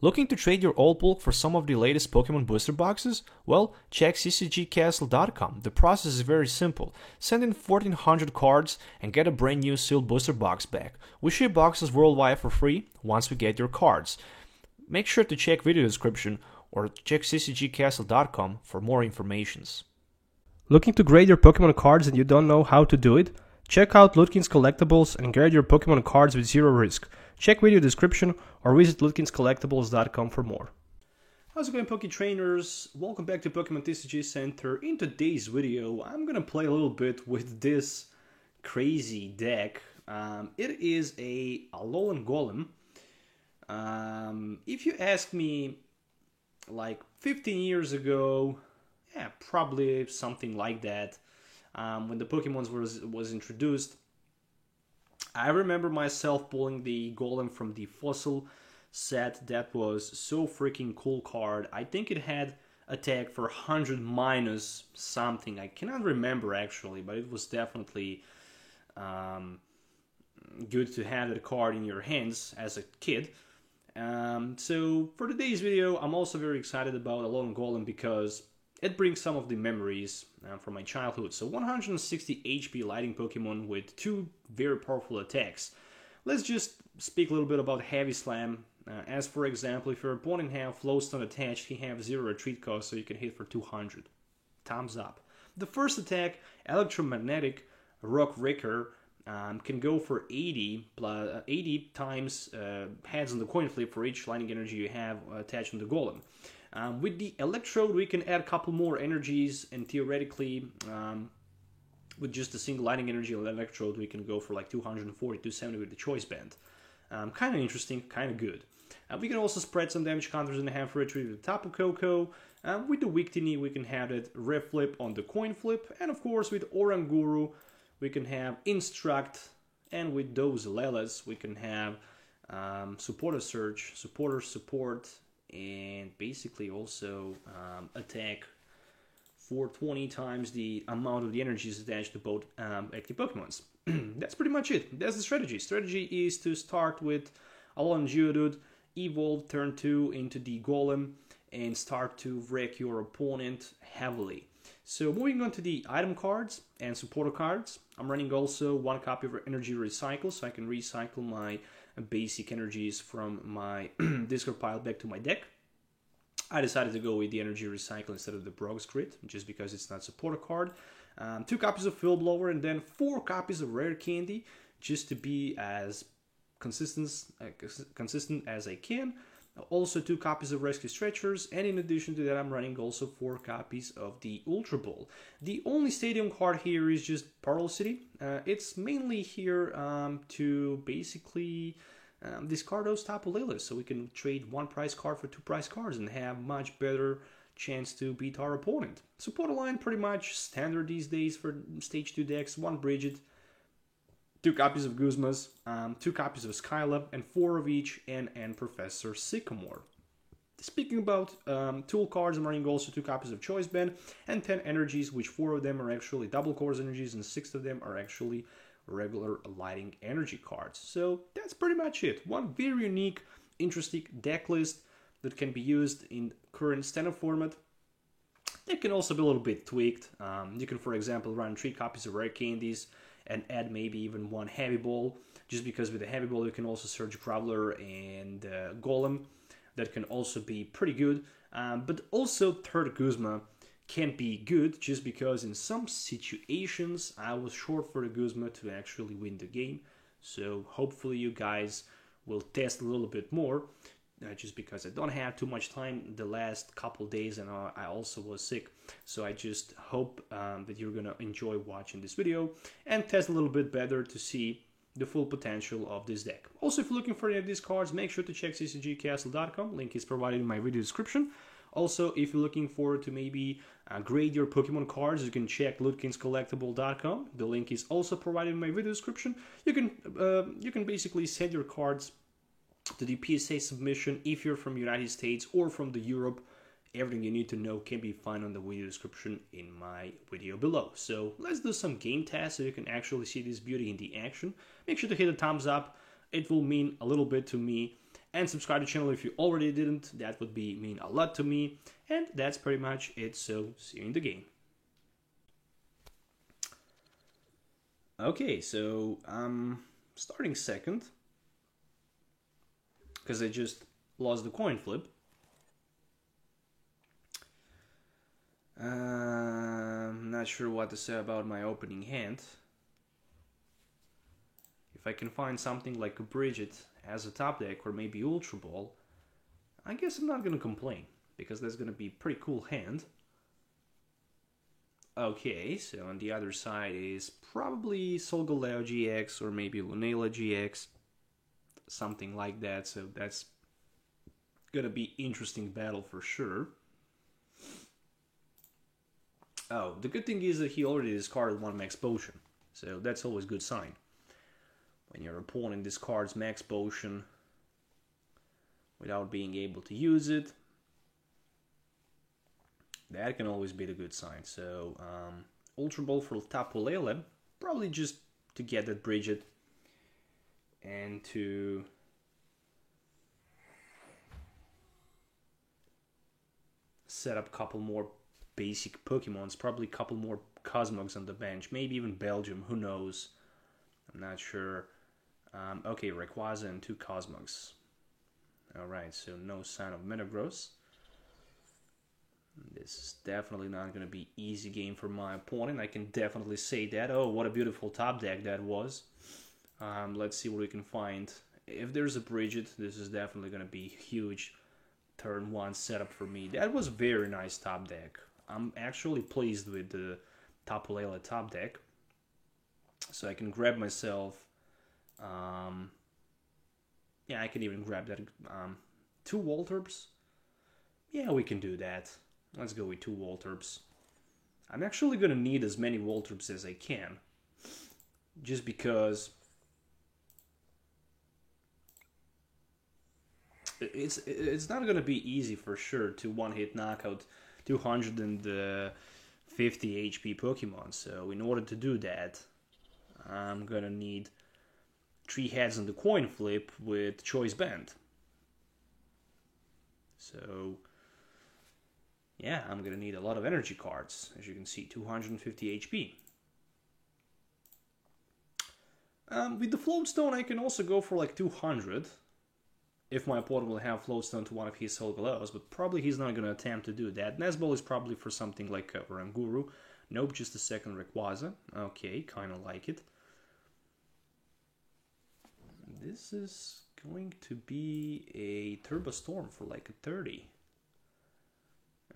Looking to trade your old bulk for some of the latest Pokemon booster boxes? Well, check ccgcastle.com. The process is very simple. Send in 1400 cards and get a brand new sealed booster box back. We ship boxes worldwide for free once we get your cards. Make sure to check video description or check ccgcastle.com for more informations. Looking to grade your Pokemon cards and you don't know how to do it? Check out Lutkin's Collectibles and grade your Pokemon cards with zero risk. Check video description or visit lutkinscollectibles.com for more. How's it going, Poke Trainers? Welcome back to Pokemon TCG Center. In today's video, I'm gonna play a little bit with this crazy deck. It is a Alolan Golem. If you asked me like 15 years ago, yeah, probably something like that, when the Pokemon was introduced, I remember myself pulling the Golem from the Fossil set. That was so freaking cool card. I think it had attack for 100 minus something. I cannot remember actually, but it was definitely good to have that card in your hands as a kid. So for today's video, I'm also very excited about Alolan Golem because it brings some of the memories from my childhood. So 160 HP Lighting Pokemon with two very powerful attacks. Let's just speak a little bit about Heavy Slam. As for example, if your opponent have Flowstone attached, he have 0 retreat cost, so you can hit for 200. Thumbs up. The first attack, Electromagnetic Rock Wrecker, can go for 80 times heads on the coin flip for each lightning energy you have attached on the Golem. With the Electrode, we can add a couple more energies, and theoretically, with just a single lightning energy Electrode, we can go for like 240, 270 with the Choice Band. Kind of interesting, kind of good. We can also spread some damage counters and have retreat with the Tapu Koko. With the Victini, we can have that Rev Flip on the coin flip, and of course with Oranguru, we can have Instruct, and with those Lelas, we can have Supporter Surge, Supporter Support, and basically also attack for 20 times the amount of the energies attached to both active Pokemons. That's pretty much it. That's the strategy. Strategy is to start with Alolan Geodude, evolve turn 2 into the Golem, and start to wreck your opponent heavily. So moving on to the item cards and supporter cards, I'm running also one copy of Energy Recycle, so I can recycle my basic energies from my discard pile back to my deck. I decided to go with the Energy Recycle instead of the Brock's Grit, just because it's not supporter card. 2 copies of Field Blower and then 4 copies of Rare Candy, just to be as consistent as I can. Also 2 copies of Rescue Stretchers, and in addition to that I'm running also 4 copies of the Ultra Ball. The only stadium card here is just Pearl City. It's mainly here to basically discard those Tapu Lelas, so we can trade 1 prize card for 2 prize cards and have much better chance to beat our opponent. Supporter line pretty much standard these days for stage 2 decks. 1 Bridget, 2 copies of Guzmas, 2 copies of Skylab, and 4 of each N and Professor Sycamore. Speaking about tool cards, I'm running also 2 copies of Choice Band and 10 energies, which 4 of them are actually double cores energies and 6 of them are actually regular lighting energy cards. So that's pretty much it. One very unique, interesting deck list that can be used in current standard format. It can also be a little bit tweaked. You can, for example, run 3 copies of Rare Candies and add maybe even 1 Heavy Ball, just because with the Heavy Ball you can also search Graveler and Golem. That can also be pretty good, but also third Guzma can be good, just because in some situations I was short for the Guzma to actually win the game. So hopefully you guys will test a little bit more, just because I don't have too much time the last couple days and I also was sick. So I just hope that you're gonna enjoy watching this video and test a little bit better to see the full potential of this deck. Also, if you're looking for any of these cards, make sure to check ccgcastle.com. Link is provided in my video description. Also, if you're looking forward to maybe grade your Pokemon cards, you can check lutkinscollectible.com. The link is also provided in my video description. You can basically send your cards to the PSA submission if you're from United States or from the Europe. Everything you need to know can be found on the video description in my video below. So let's do some game tests so you can actually see this beauty in the action. Make sure to hit a thumbs up. It will mean a little bit to me and subscribe to the channel if you already didn't. That would mean a lot to me. And that's pretty much it, so see you in the game. Okay, so I'm starting second because I just lost the coin flip. I'm not sure what to say about my opening hand. If I can find something like a Bridget as a top deck or maybe Ultra Ball, I guess I'm not gonna complain because that's gonna be a pretty cool hand. Okay, so on the other side is probably Solgaleo GX or maybe Lunala GX, something like that, so that's gonna be interesting battle for sure. Oh, the good thing is that he already discarded one Max Potion, so that's always a good sign. When your opponent discards Max Potion without being able to use it, that can always be the good sign. So, Ultra Ball for Tapu Lele, probably just to get that Bridget and to set up a couple more basic Pokemons, probably a couple more Cosmogs on the bench, maybe even Belgium, who knows, I'm not sure. Okay, Rayquaza and 2 Cosmogs. Alright, so no sign of Metagross. This is definitely not going to be easy game for my opponent, I can definitely say that. Oh, what a beautiful top deck that was. Let's see what we can find. If there's a Bridget, this is definitely going to be huge turn 1 setup for me. That was very nice top deck. I'm actually pleased with the Tapu Lele top deck. So I can grab myself, yeah, I can even grab that, 2 Voltorbs. Yeah, we can do that. Let's go with 2 Voltorbs. I'm actually gonna need as many Voltorbs as I can, just because it's not gonna be easy for sure to one-hit knockout 250 HP Pokemon. So in order to do that, I'm gonna need 3 heads on the coin flip with Choice Band. So yeah, I'm gonna need a lot of energy cards. As you can see, 250 HP. With the Floatstone, I can also go for like 200. If my opponent will have Floatstone to one of his Solgaleos, but probably he's not going to attempt to do that. Nesball is probably for something like Ranguru. Nope, just a second Rayquaza. Okay, kind of like it. This is going to be a Turbo Storm for like a 30.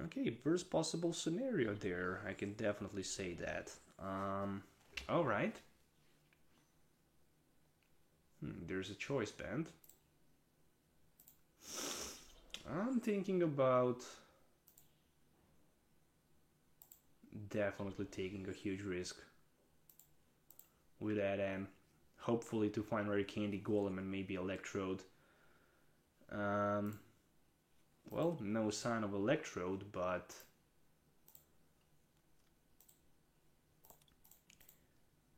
Okay, worst possible scenario there. I can definitely say that. Alright. There's a Choice Band. I'm thinking about definitely taking a huge risk with that and hopefully to find Rare Candy, Golem and maybe Electrode. Well, no sign of Electrode, but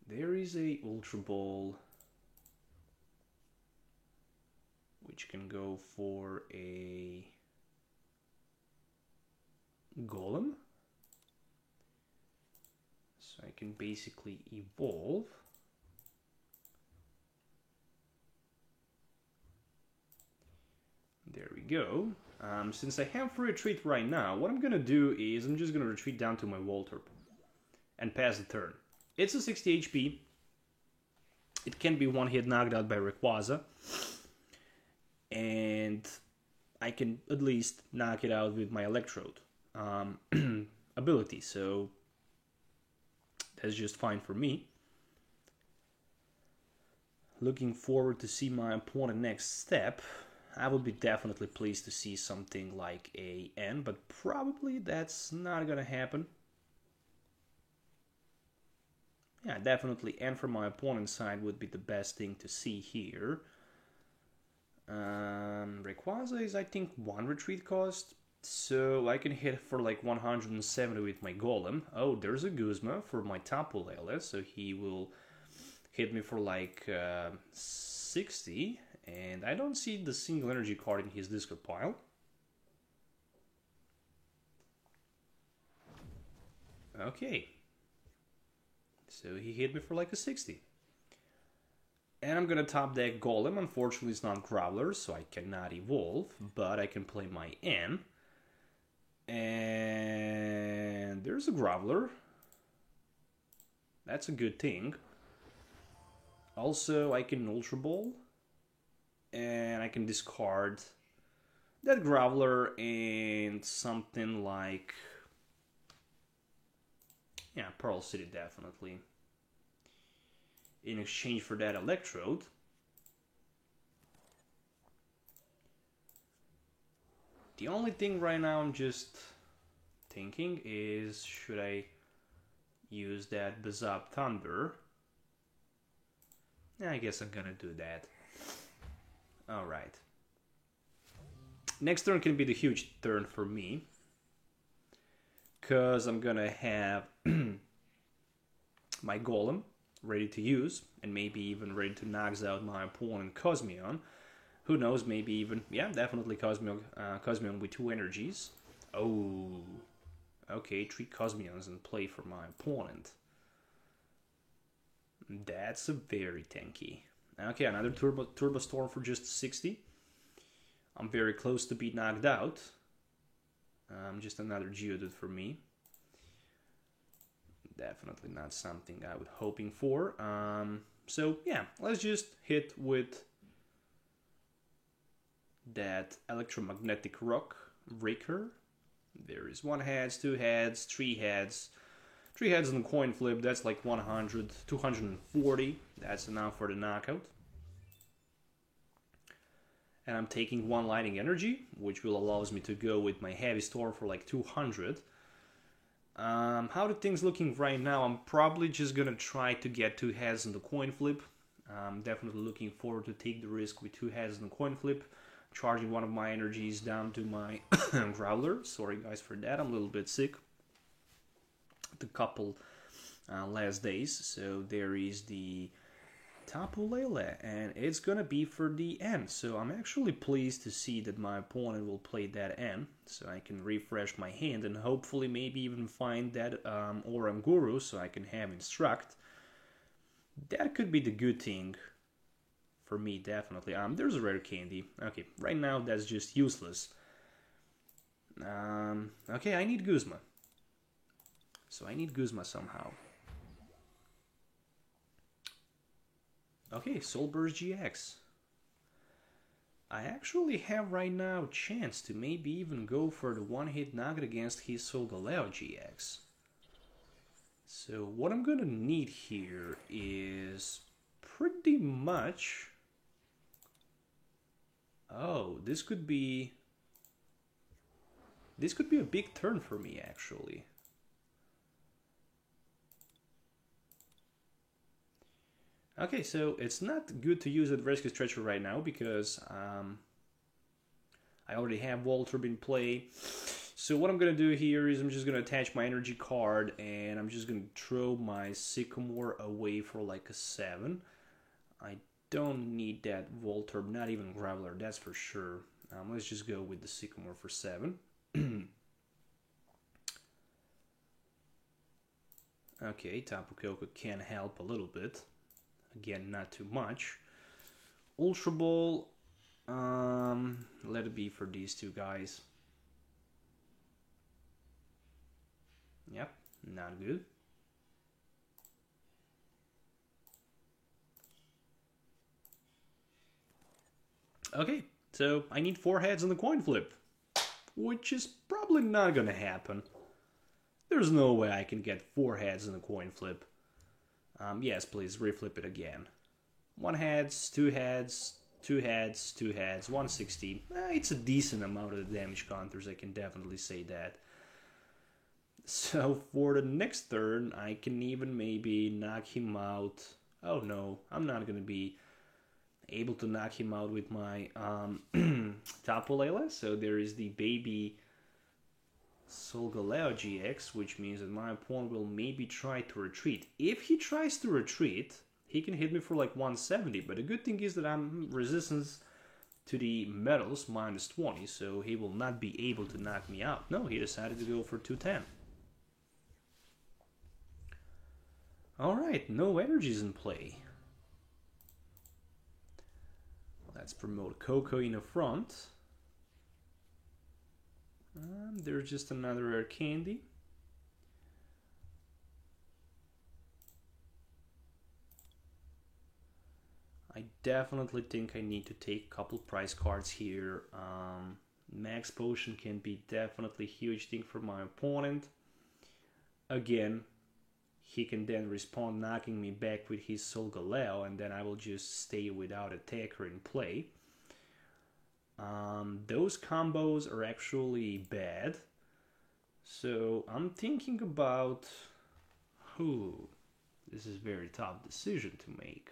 there is a Ultra Ball which can go for a Golem. So I can basically evolve. There we go. Since I have free retreat right now, what I'm gonna do is I'm just gonna retreat down to my Voltorb and pass the turn. It's a 60 HP. It can be one hit knocked out by Rayquaza. And I can at least knock it out with my Electrode ability, so that's just fine for me. Looking forward to see my opponent next step. I would be definitely pleased to see something like a N, but probably that's not gonna happen. Yeah, definitely N from my opponent's side would be the best thing to see here. Rayquaza is, I think, 1 retreat cost, so I can hit for like 170 with my Golem. Oh, there's a Guzma for my Tapu Lele, so he will hit me for like 60, And I don't see the single energy card in his discard pile. Okay. So he hit me for like a 60. And I'm gonna top deck Golem. Unfortunately, it's not Growler, so I cannot evolve, but I can play my N. And there's a Growler. That's a good thing. Also, I can Ultra Ball. And I can discard that Growler and something like... yeah, Pearl City definitely. In exchange for that Electrode. The only thing right now I'm just thinking is, should I use that Bazab Thunder? Yeah, I guess I'm gonna do that. Alright. Next turn can be the huge turn for me. Because I'm gonna have my Golem ready to use, and maybe even ready to knock out my opponent Cosmion. Who knows, maybe even, yeah, definitely Cosmion with 2 energies. Oh, okay, 3 Cosmions in play for my opponent. That's a very tanky. Okay, another Turbo Storm for just 60. I'm very close to be knocked out. Just another Geodude for me. Definitely not something I was hoping for. So yeah, let's just hit with that Electromagnetic Rock Breaker. There is 1 heads, 2 heads, 3 heads. 3 heads on the coin flip, that's like 100, 240. That's enough for the knockout. And I'm taking 1 Lightning Energy, which will allows me to go with my Heavy Storm for like 200. How the things looking right now? I'm probably just gonna try to get 2 heads on the coin flip. I'm definitely looking forward to take the risk with 2 heads on the coin flip. Charging 1 of my energies down to my Growler. Sorry guys for that, I'm a little bit sick. The couple last days. So there is the Tapu Lele, and it's gonna be for the N. So I'm actually pleased to see that my opponent will play that N, so I can refresh my hand and hopefully maybe even find that Oranguru so I can have Instruct. That could be the good thing for me, definitely. There's a rare candy. Okay, right now that's just useless. Okay, I need Guzma. So I need Guzma somehow. Okay, Soul Burst GX. I actually have right now a chance to maybe even go for the 1-hit knockout against his Solgaleo GX. So what I'm gonna need here is pretty much... oh, this could be a big turn for me actually. Okay, so it's not good to use that Rescue Stretcher right now because I already have Voltorb in play. So what I'm going to do here is I'm just going to attach my energy card and I'm just going to throw my Sycamore away for like a 7. I don't need that Voltorb, not even Graveler, that's for sure. Let's just go with the Sycamore for 7. Okay, Tapu Koko can help a little bit. Again, not too much. Ultra Ball, let it be for these 2 guys. Yep, not good. Okay, so I need 4 heads on the coin flip, which is probably not gonna happen. There's no way I can get 4 heads on the coin flip. Yes, please, reflip it again. 1 heads, 2 heads, 2 heads, 2 heads, 160. It's a decent amount of damage counters, I can definitely say that. So for the next turn, I can even maybe knock him out. Oh no, I'm not gonna be able to knock him out with my Tapu Lele. So there is the baby Solgaleo GX, which means that my opponent will maybe try to retreat. If he tries to retreat, He can hit me for like 170, but the good thing is that I'm resistance to the metals -20, so he will not be able to knock me out. No, he decided to go for 210. Alright, no energies in play. Let's promote Coco in the front. There's just another rare candy. I definitely think I need to take a couple prize cards here. Max Potion can be definitely a huge thing for my opponent. Again, he can then respond knocking me back with his Solgaleo, and then I will just stay without attacker in play. Those combos are actually bad. So I'm thinking about... This is a very tough decision to make.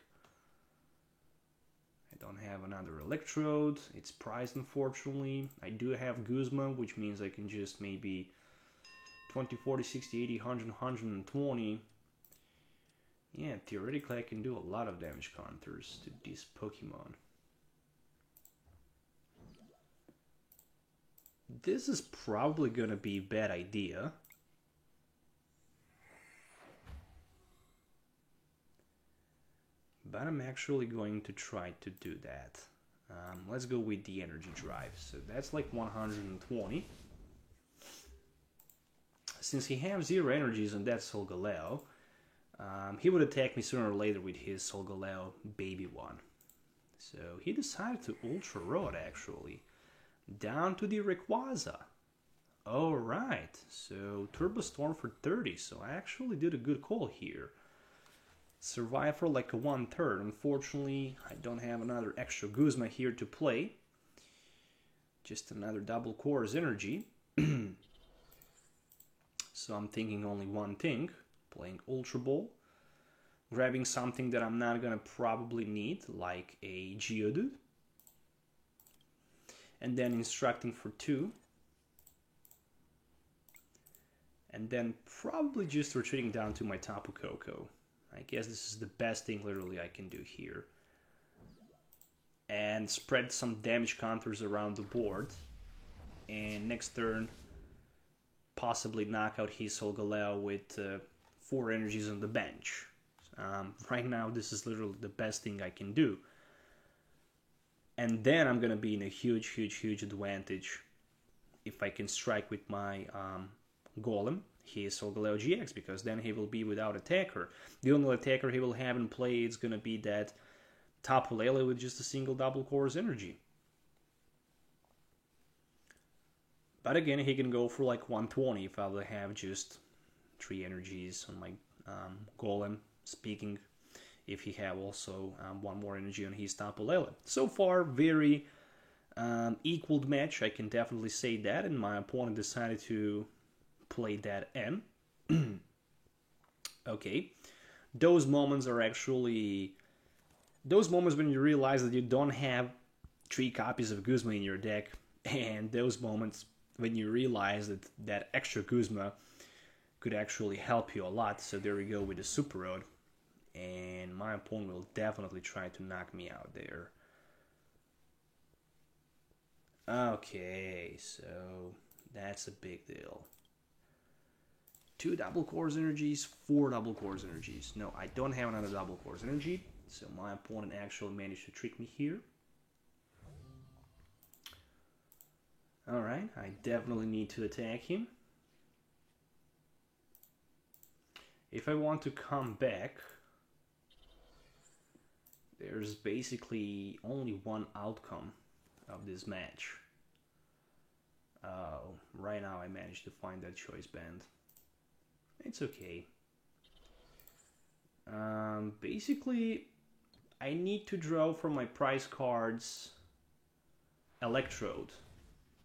I don't have another Electrode. It's priced, unfortunately. I do have Guzma, which means I can just maybe 20, 40, 60, 80, 100, 120. Yeah, theoretically I can do a lot of damage counters to this Pokemon. This is probably gonna be a bad idea. But I'm actually going to try to do that. Let's go with the Energy Drive. So that's like 120. Since he has 0 energies on that Solgaleo, he would attack me sooner or later with his Solgaleo baby one. So he decided to Ultra Rod actually. Down to the Rayquaza. Alright, so Turbo Storm for 30, so I actually did a good call here. Survive for like a 1/3. Unfortunately, I don't have another extra Guzma here to play. Just another double Core's energy. So I'm thinking only one thing. Playing Ultra Ball. Grabbing something that I'm not gonna probably need, like a Geodude. And then instructing for 2. And then probably just retreating down to my Tapu Koko. I guess this is the best thing literally I can do here. And spread some damage counters around the board. And next turn, possibly knock out his Solgaleo with 4 energies on the bench. Right now, this is literally the best thing I can do. And then I'm gonna be in a huge advantage if I can strike with my Golem, his Solgaleo GX, because then he will be without attacker. The only attacker he will have in play is gonna be that Tapu Lele with just a single double Core's energy. But again, he can go for like 120 if I will have just 3 energies on my Golem. Speaking, if he have also 1 more energy on his Tapu Lele. So far, very equal match, I can definitely say that, and my opponent decided to play that N. Okay, those moments are actually... Those moments when you realize that you don't have 3 copies of Guzma in your deck, and those moments when you realize that that extra Guzma could actually help you a lot. So there we go with the Super Road. And my opponent will definitely try to knock me out there. Okay, so that's a big deal. 2 double Core's energies, 4 double Core's energies. No, I don't have another double Core's energy, so my opponent actually managed to trick me here. Alright, I definitely need to attack him. If I want to come back, there's basically only one outcome of this match. Right now I managed to find that choice band. It's okay. Basically, I need to draw from my prize cards Electrode,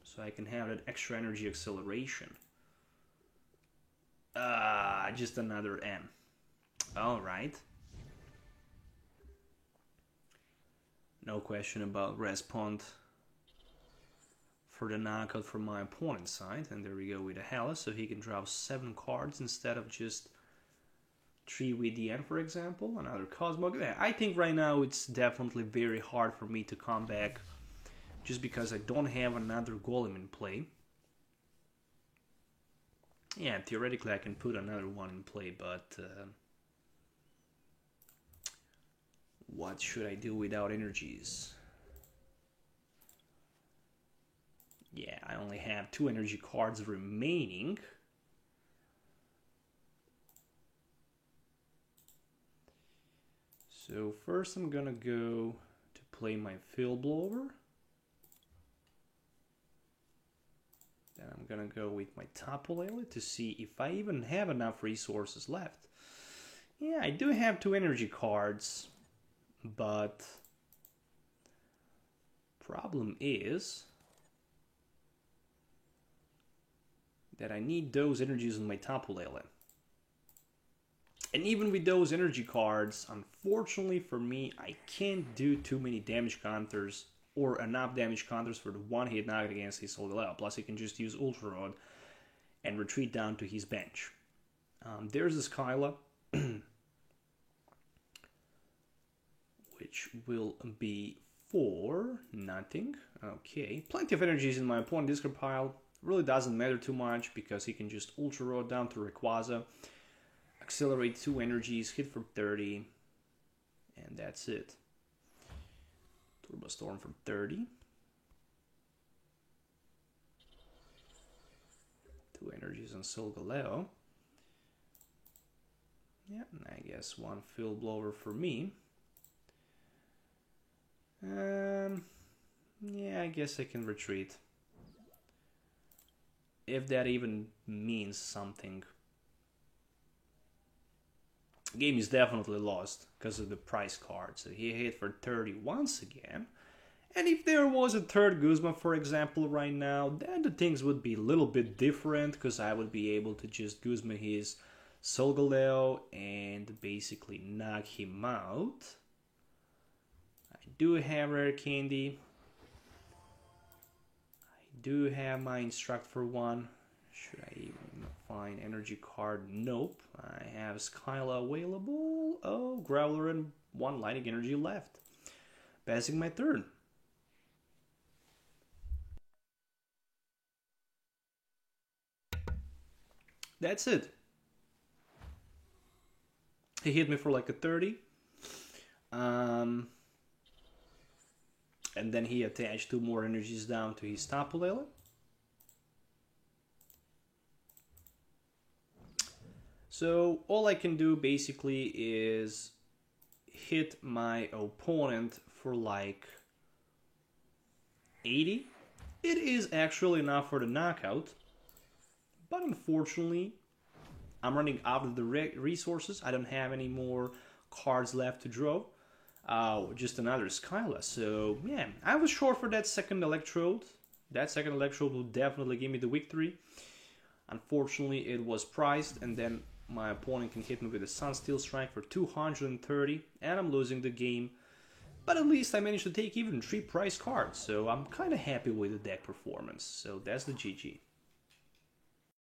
so I can have that extra energy acceleration. Just another M. Alright. No question about Respond for the knockout from my opponent's side. And there we go with a Hellas, so he can draw 7 cards instead of just 3 VDN, for example, another Cosmog. Yeah, I think right now it's definitely very hard for me to come back just because I don't have another Golem in play. Yeah, theoretically I can put another one in play, but what should I do without energies? Yeah, I only have 2 energy cards remaining. So first I'm gonna go to play my Field Blower. Then I'm gonna go with my Tapu Lele to see if I even have enough resources left. Yeah, I do have 2 energy cards, but problem is that I need those energies on my Tapu Lele. And even with those energy cards, unfortunately for me, I can't do too many damage counters or enough damage counters for the one-hit knockout against his Solgaleo. Plus, he can just use Ultra Rod and retreat down to his bench. There's the Skyla, which will be for nothing. Okay, plenty of energies in my opponent's discard pile. Really doesn't matter too much because he can just Ultra Rod down to Rayquaza, accelerate 2 energies, hit for 30, and that's it. Turbo Storm for 30. 2 energies on Solgaleo. Yeah, I guess 1 Field Blower for me. Yeah, I guess I can retreat. If that even means something. Game is definitely lost because of the price card. So he hit for 30 once again. And if there was a third Guzma, for example, right now, then the things would be a little bit different because I would be able to just Guzma his Solgaleo and basically knock him out. I do have Rare Candy. I do have my Instruct for 1. Should I even find energy card? Nope. I have Skyla available. Oh, Growler and 1 Lightning Energy left. Passing my turn. That's it. He hit me for like a 30. And then he attached 2 more energies down to his Tapu Lele. So all I can do basically is hit my opponent for like 80. It is actually enough for the knockout, but unfortunately I'm running out of the resources. I don't have any more cards left to draw. Just another Skyla. So yeah, I was short for that second Electrode. That second Electrode will definitely give me the victory. Unfortunately, it was priced, and then my opponent can hit me with a Sunsteel Strike for 230, and I'm losing the game. But at least I managed to take even 3 prize cards, so I'm kind of happy with the deck performance. So that's the GG.